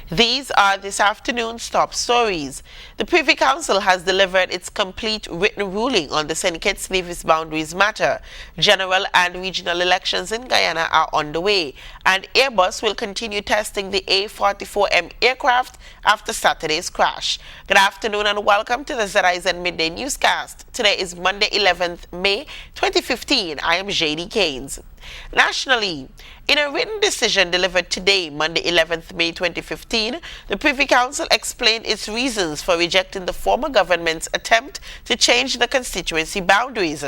These are this afternoon's top stories. The Privy Council has delivered its complete written ruling on the St. Kitts-Nevis boundaries matter. General and regional elections in Guyana are underway, and Airbus will continue testing the A-44M aircraft after Saturday's crash. Good afternoon and welcome to the ZIZ Midday newscast. Today is Monday, 11th May 2015. I am JD Keynes. Nationally, in a written decision delivered today, Monday 11th May 2015, the Privy Council explained its reasons for rejecting the former government's attempt to change the constituency boundaries.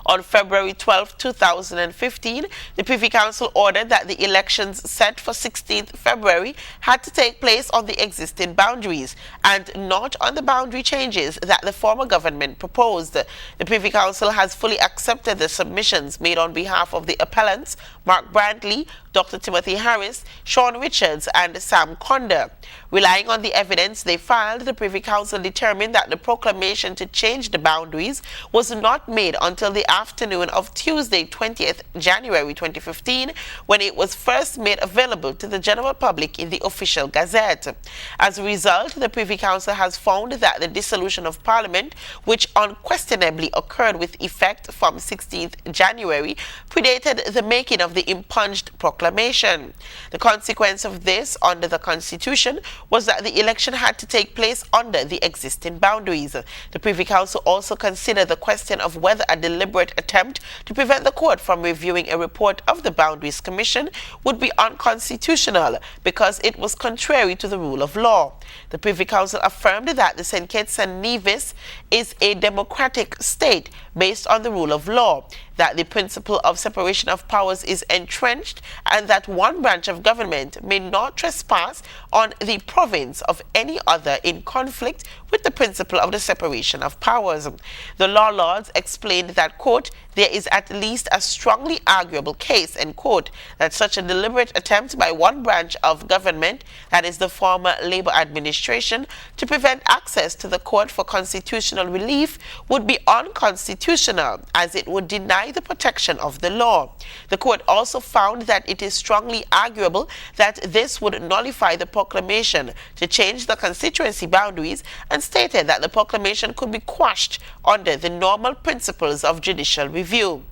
On February 12, 2015, the Privy Council ordered that the elections set for 16th February had to take place on the existing boundaries and not on the boundary changes that the former government proposed. The Privy Council has fully accepted the submissions made on behalf of the appellants Mark Brantley, Dr. Timothy Harris, Sean Richards, and Sam Conda. Relying on the evidence they filed, the Privy Council determined that the proclamation to change the boundaries was not made until the afternoon of Tuesday, 20th January 2015, when it was first made available to the general public in the official gazette. As a result, the Privy Council has found that the dissolution of Parliament, which unquestionably occurred with effect from 16th January, predated the making of the impunged proclamation. The consequence of this under the Constitution was that the election had to take place under the existing boundaries. The Privy Council also considered the question of whether a deliberate attempt to prevent the court from reviewing a report of the Boundaries Commission would be unconstitutional because it was contrary to the rule of law. The Privy Council affirmed that the St. Kitts and Nevis is a democratic state based on the rule of law, that the principle of separation of powers is entrenched, and that one branch of government may not trespass on the province of any other in conflict with the principle of the separation of powers. The law lords explained that, quote, there is at least a strongly arguable case, end quote, that such a deliberate attempt by one branch of government, that is the former Labour administration, to prevent access to the court for constitutional relief would be unconstitutional, as it would deny the protection of the law. The court also found that it is strongly arguable that this would nullify the proclamation to change the constituency boundaries, and stated that the proclamation could be quashed under the normal principles of judicial review.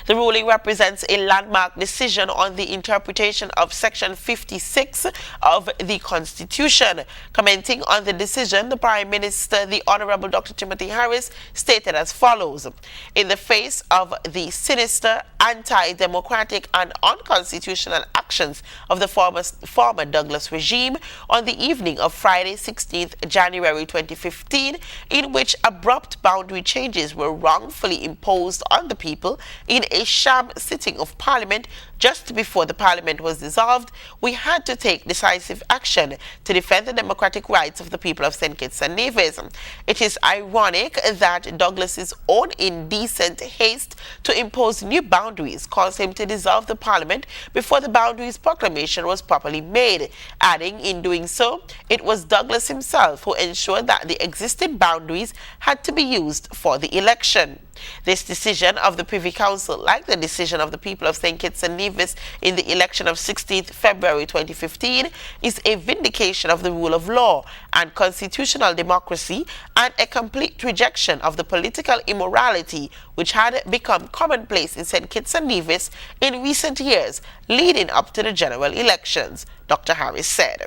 The ruling represents a landmark decision on the interpretation of Section 56 of the Constitution. Commenting on the decision, the Prime Minister, the Honorable Dr. Timothy Harris, stated as follows: in the face of the sinister, anti-democratic and unconstitutional actions of the former Douglas regime on the evening of Friday, 16th January 2015, in which abrupt boundary changes were wrongfully imposed on the people in a sham sitting of Parliament just before the Parliament was dissolved, we had to take decisive action to defend the democratic rights of the people of St. Kitts and Nevis. It is ironic that Douglas's own indecent haste to impose new boundaries caused him to dissolve the Parliament before the Boundaries Proclamation was properly made, adding, in doing so, it was Douglas himself who ensured that the existing boundaries had to be used for the election. This decision of the Privy Council, like the decision of the people of St. Kitts and Nevis in the election of 16th February 2015, is a vindication of the rule of law and constitutional democracy, and a complete rejection of the political immorality which had become commonplace in St. Kitts and Nevis in recent years leading up to the general elections, Dr. Harris said.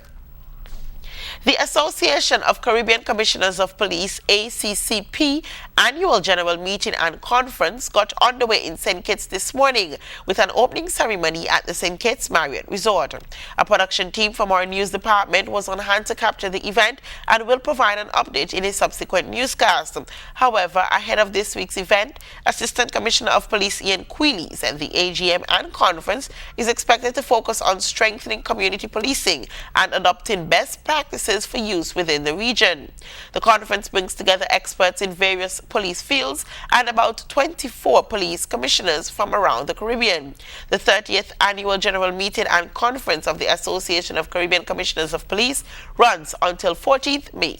The Association of Caribbean Commissioners of Police, ACCP, annual general meeting and conference got underway in St. Kitts this morning with an opening ceremony at the St. Kitts Marriott Resort. A production team from our news department was on hand to capture the event and will provide an update in a subsequent newscast. However, ahead of this week's event, Assistant Commissioner of Police Ian Quealy said the AGM and conference is expected to focus on strengthening community policing and adopting best practices for use within the region. The conference brings together experts in various police fields and about 24 police commissioners from around the Caribbean. The 30th annual general meeting and conference of the Association of Caribbean Commissioners of Police runs until 14th May.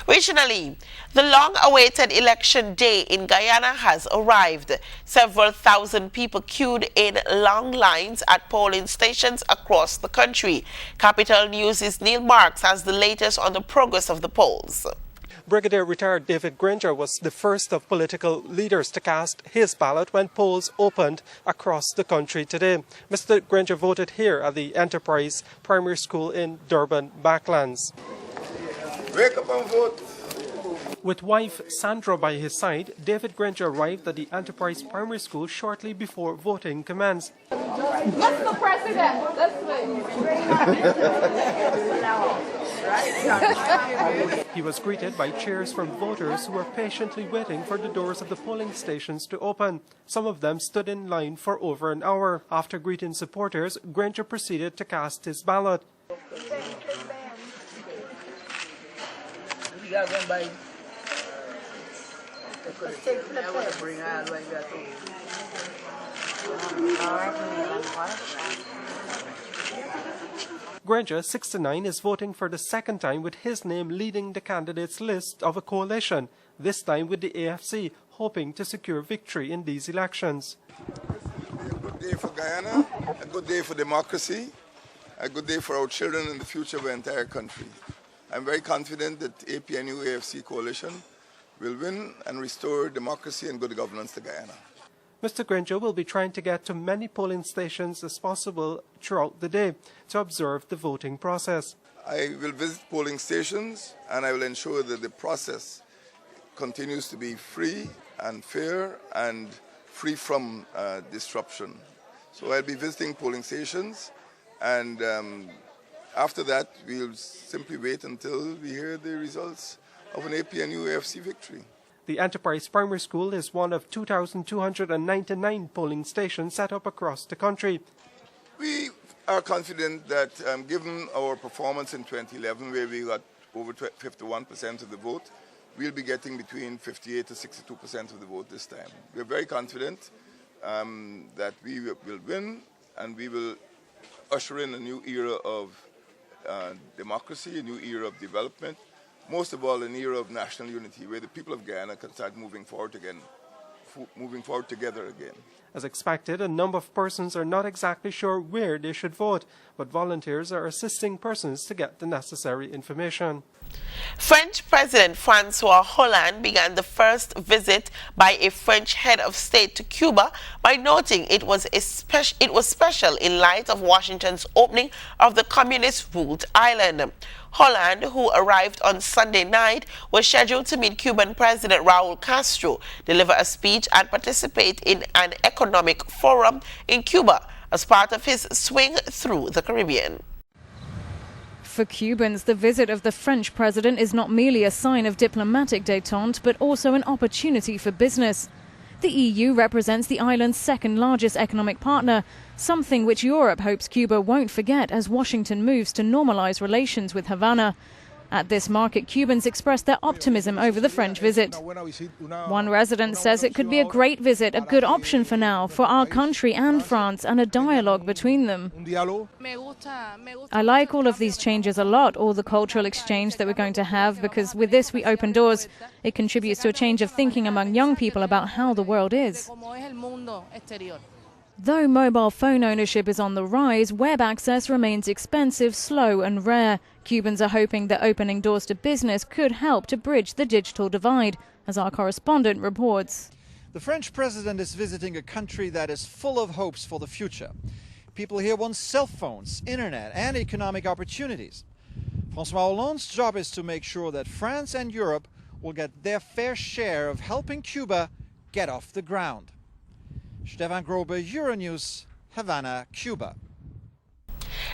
Regionally, the long-awaited election day in Guyana has arrived. Several thousand people queued in long lines at polling stations across the country. Capital News' Neil Marks has the latest on the progress of the polls. Brigadier retired David Granger was the first of political leaders to cast his ballot when polls opened across the country today. Mr. Granger voted here at the Enterprise Primary School in Durban Backlands. Wake up and vote. With wife Sandra by his side, David Granger arrived at the Enterprise Primary School shortly before voting commenced. Mr. President, this way. He was greeted by cheers from voters who were patiently waiting for the doors of the polling stations to open. Some of them stood in line for over an hour. After greeting supporters, Granger proceeded to cast his ballot. Granger, 69, is voting for the second time with his name leading the candidates list of a coalition, this time with the AFC, hoping to secure victory in these elections. A good day for Guyana, a good day for democracy, a good day for our children and the future of the entire country. I'm very confident that APNU-AFC coalition will win and restore democracy and good governance to Guyana. Mr. Granger will be trying to get to many polling stations as possible throughout the day to observe the voting process. I will visit polling stations and I will ensure that the process continues to be free and fair and free from disruption. So I'll be visiting polling stations, and after that we'll simply wait until we hear the results of an APNU-AFC victory. The Enterprise Primary School is one of 2,299 polling stations set up across the country. We are confident that given our performance in 2011, where we got over 51% of the vote, we'll be getting between 58 to 62% of the vote this time. We're very confident that we will win, and we will usher in a new era of democracy, a new era of development, most of all an era of national unity, where the people of Guyana can start moving forward together again. As expected, a number of persons are not exactly sure where they should vote, but volunteers are assisting persons to get the necessary information. French President Francois Hollande began the first visit by a French head of state to Cuba by noting it was special in light of Washington's opening of the communist-ruled island. Hollande, who arrived on Sunday night, was scheduled to meet Cuban President Raul Castro, deliver a speech and participate in an economic forum in Cuba as part of his swing through the Caribbean. For Cubans, the visit of the French president is not merely a sign of diplomatic détente, but also an opportunity for business. The EU represents the island's second largest economic partner, something which Europe hopes Cuba won't forget as Washington moves to normalize relations with Havana. At this market, Cubans expressed their optimism over the French visit. One resident says it could be a great visit, a good option for now, for our country and France, and a dialogue between them. I like all of these changes a lot, all the cultural exchange that we're going to have, because with this we open doors. It contributes to a change of thinking among young people about how the world is. Though mobile phone ownership is on the rise, web access remains expensive, slow and rare. Cubans are hoping that opening doors to business could help to bridge the digital divide, as our correspondent reports. The French president is visiting a country that is full of hopes for the future. People here want cell phones, internet and economic opportunities. François Hollande's job is to make sure that France and Europe will get their fair share of helping Cuba get off the ground. Stefan Grobe, Euronews, Havana, Cuba.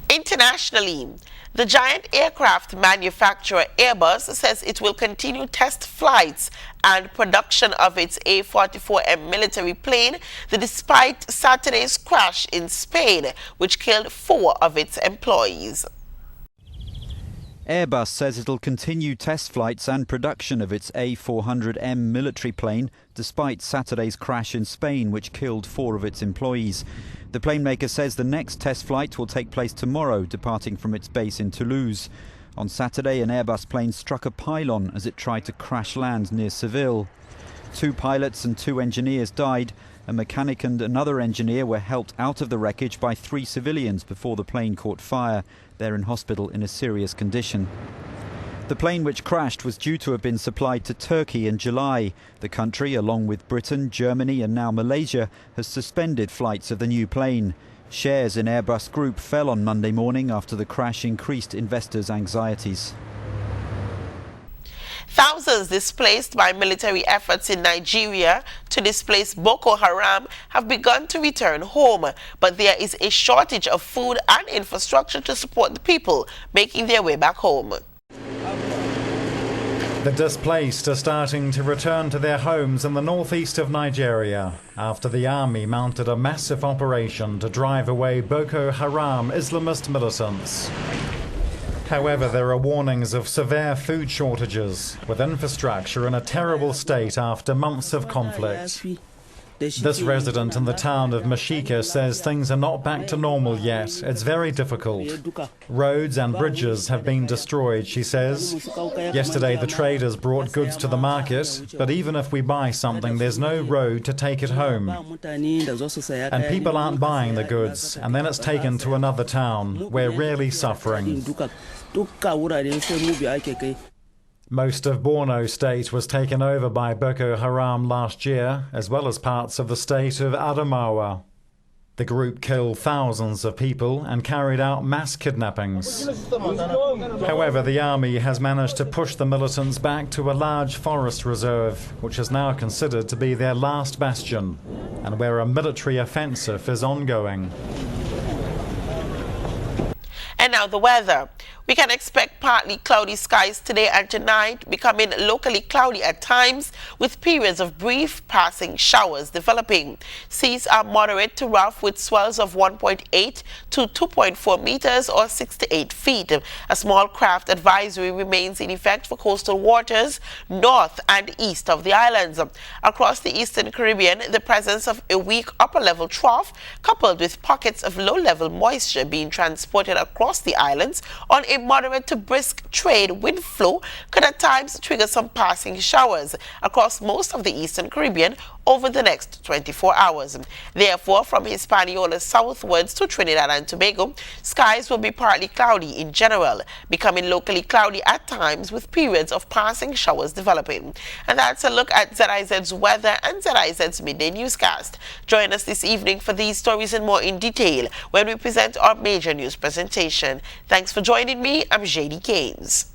Internationally, the giant aircraft manufacturer Airbus says it will continue test flights and production of its A-44M military plane despite Saturday's crash in Spain, which killed 4 of its employees. Airbus says it'll continue test flights and production of its A400M military plane despite Saturday's crash in Spain, which killed 4 of its employees. The plane maker says the next test flight will take place tomorrow, departing from its base in Toulouse. On Saturday, an Airbus plane struck a pylon as it tried to crash land near Seville. 2 pilots and 2 engineers died. A mechanic and another engineer were helped out of the wreckage by 3 civilians before the plane caught fire. They're in hospital in a serious condition. The plane which crashed was due to have been supplied to Turkey in July. The country, along with Britain, Germany and now Malaysia, has suspended flights of the new plane. Shares in Airbus Group fell on Monday morning after the crash increased investors' anxieties. Thousands displaced by military efforts in Nigeria to displace Boko Haram have begun to return home, but there is a shortage of food and infrastructure to support the people making their way back home. The displaced are starting to return to their homes in the northeast of Nigeria after the army mounted a massive operation to drive away Boko Haram Islamist militants. However, there are warnings of severe food shortages, with infrastructure in a terrible state after months of conflict. This resident in the town of Mashika says things are not back to normal yet. It's very difficult. Roads and bridges have been destroyed, she says. Yesterday the traders brought goods to the market, but even if we buy something, there's no road to take it home. And people aren't buying the goods, and then it's taken to another town. We're really suffering. Most of Borno State was taken over by Boko Haram last year, as well as parts of the state of Adamawa. The group killed thousands of people and carried out mass kidnappings. However, the army has managed to push the militants back to a large forest reserve, which is now considered to be their last bastion, and where a military offensive is ongoing. And now the weather. We can expect partly cloudy skies today and tonight, becoming locally cloudy at times with periods of brief passing showers developing. Seas are moderate to rough with swells of 1.8 to 2.4 meters or 6 to 8 feet. A small craft advisory remains in effect for coastal waters north and east of the islands. Across the eastern Caribbean, the presence of a weak upper-level trough coupled with pockets of low-level moisture being transported across the islands on a moderate to brisk trade wind flow could at times trigger some passing showers across most of the eastern Caribbean over the next 24 hours. Therefore, from Hispaniola southwards to Trinidad and Tobago, skies will be partly cloudy in general, becoming locally cloudy at times with periods of passing showers developing. And that's a look at ZIZ's weather and ZIZ's midday newscast. Join us this evening for these stories and more in detail when we present our major news presentation. Thanks for joining me. I'm JD Keynes.